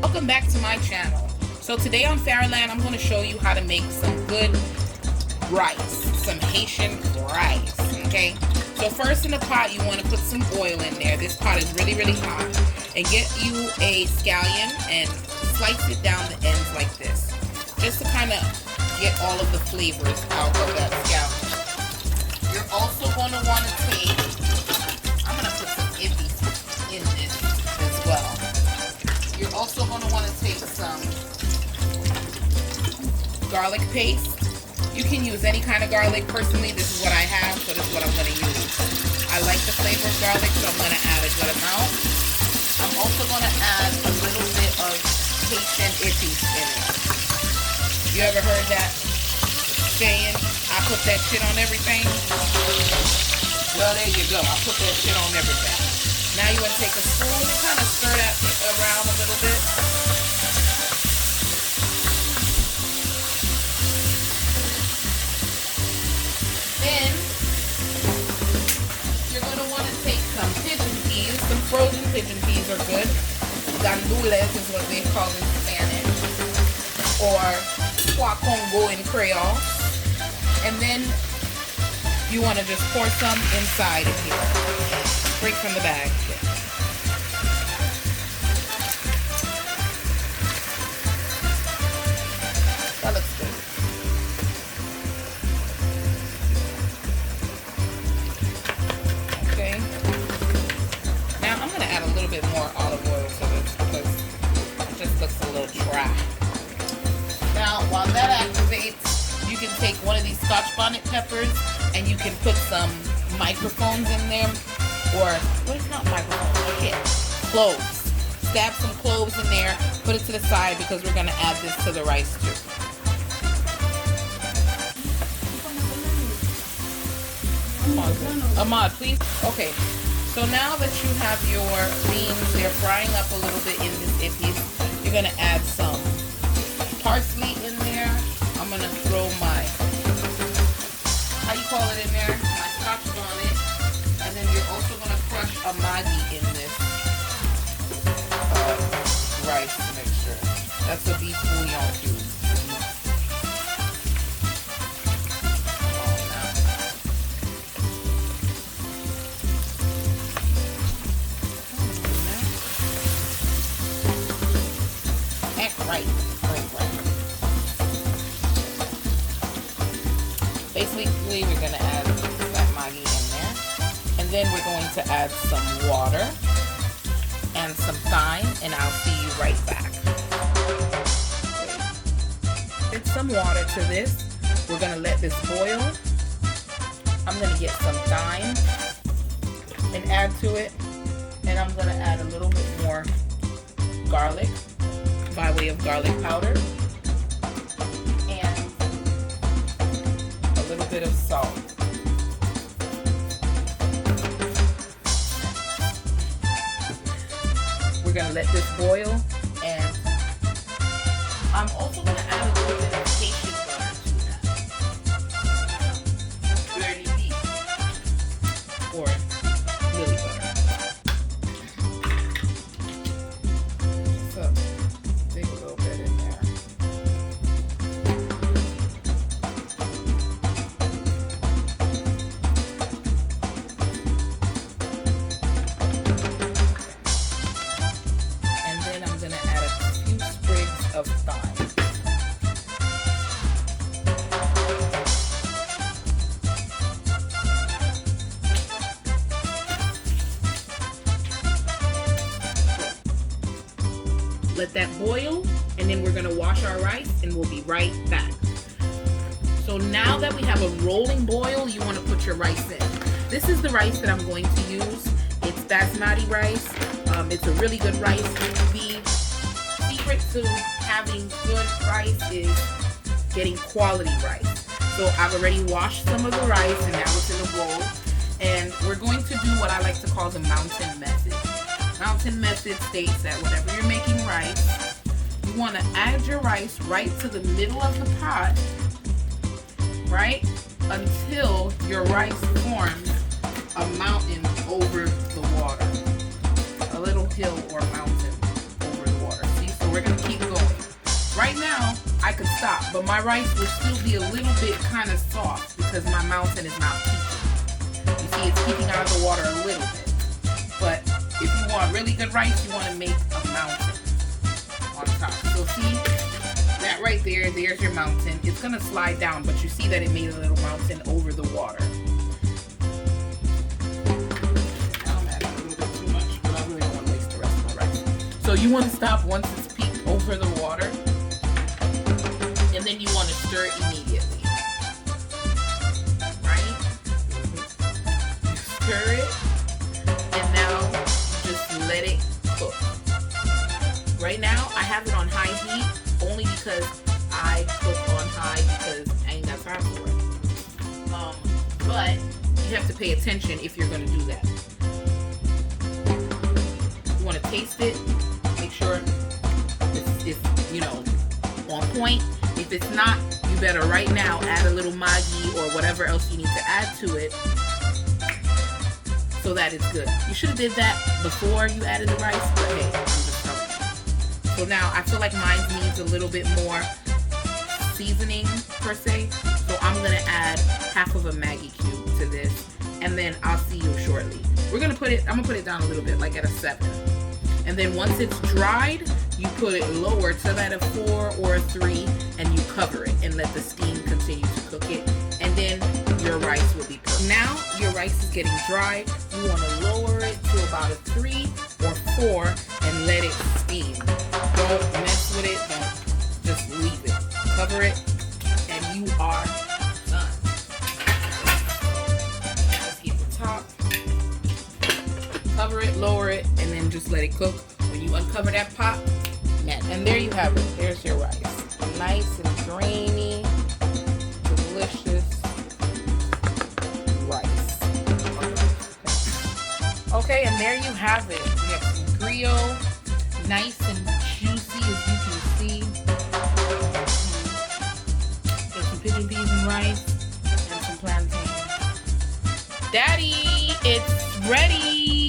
Welcome back to my channel. So today on FARRAH Land, I'm going to show you how to make some good rice, some Haitian rice, okay? So first in the pot, you want to put some oil in there. This pot is really, really hot. And get you a scallion and slice it down the ends like this, just to kind of get all of the flavors out of that scallion. You're also going to want to take, I'm going to put some epis in this as well. You're also going to want to take some garlic paste. You can use any kind of garlic. Personally, this is what I have, so this is what I'm going to use. I like the flavor of garlic, so I'm going to add a good amount. I'm also going to add a little bit of Haitian epis in it. You ever heard that saying, I put that shit on everything? Well, there you go. I put that shit on everything. Now you want to take a spoon and kind of stir that around a little bit. Then you're going to want to take some pigeon peas. Some frozen pigeon peas are good. Gandules is what they call in Spanish, or pois Congo in Creole. And then you want to just pour some inside of here, straight from the bag. That looks good. Okay. Now I'm going to add a little bit more olive oil to this because it just looks a little dry. Now while that activates, you can take one of these scotch bonnet peppers and you can put some microphones in there, or what is not microphones? Okay, cloves. Stab some cloves in there, put it to the side because we're going to add this to the rice too. Ahmad, please. Okay, so now that you have your beans, they're frying up a little bit in this epis, you're going to add some parsley in there. I'm going to throw my, how you call it in there? My scotch bonnet. And then you're also going to crush a Maggi in this rice mixture. That's a beef bouillon cube. Basically, we're going to add that Maggi in there. And then we're going to add some water and some thyme, and I'll see you right back. Add some water to this. We're going to let this boil. I'm going to get some thyme and add to it. And I'm going to add a little bit more garlic by way of garlic powder. And a little bit of salt. We're going to let this boil, and I'm also going to add a little bit of Haitian butter to that. Dirty beef or lily butter. So dig a little bit in there. Of thyme. Let that boil, and then we're going to wash our rice, and we'll be right back. So now that we have a rolling boil, you want to put your rice in. This is the rice that I'm going to use. It's Basmati rice. It's a really good rice. The secret to having good rice is getting quality rice. So I've already washed some of the rice, and now it's in a bowl. And we're going to do what I like to call the mountain method. Mountain method states that whenever you're making rice, you want to add your rice right to the middle of the pot, right, until your rice forms a mountain over the water, a little hill or mountain over the water. See, so we're could stop, but my rice will still be a little bit kind of soft because my mountain is not peaking. You see, it's peeking out of the water a little bit. But if you want really good rice, you want to make a mountain on top. So see, that right there, there's your mountain. It's going to slide down, but you see that it made a little mountain over the water. I'm adding a little bit too much, but I really don't want to waste the rest of my rice. So you want to stop once it's peaked over the water. And then you want to stir it immediately. Right? You stir it. And now just let it cook. Right now I have it on high heat only because I cook on high because I ain't got time for it. But you have to pay attention if you're going to do that. You want to taste it. Make sure it's you know, on point. If it's not, you better right now add a little Maggi or whatever else you need to add to it so that it's good. You should have did that before you added the rice, but hey, I'm just telling you. So now I feel like mine needs a little bit more seasoning per se. So I'm gonna add half of a Maggi cube to this, and then I'll see you shortly. I'm gonna put it down a little bit, like at a 7. And then once it's dried, you put it lower to that a 4 or a 3, and you cover it and let the steam continue to cook it. And then your rice will be cooked. Now your rice is getting dry. You want to lower it to about a 3 or 4 and let it steam. Don't mess with it. Don't, just leave it. Cover it, and you are done. Let's keep the top. Cover it, lower it, and then just let it cook. When you uncover that pot, and there you have it. There's your rice. Nice and grainy, delicious rice. Okay, and there you have it. We have some griot, nice and juicy as you can see. There's some pigeon peas and rice, and some plantain. Daddy, it's ready.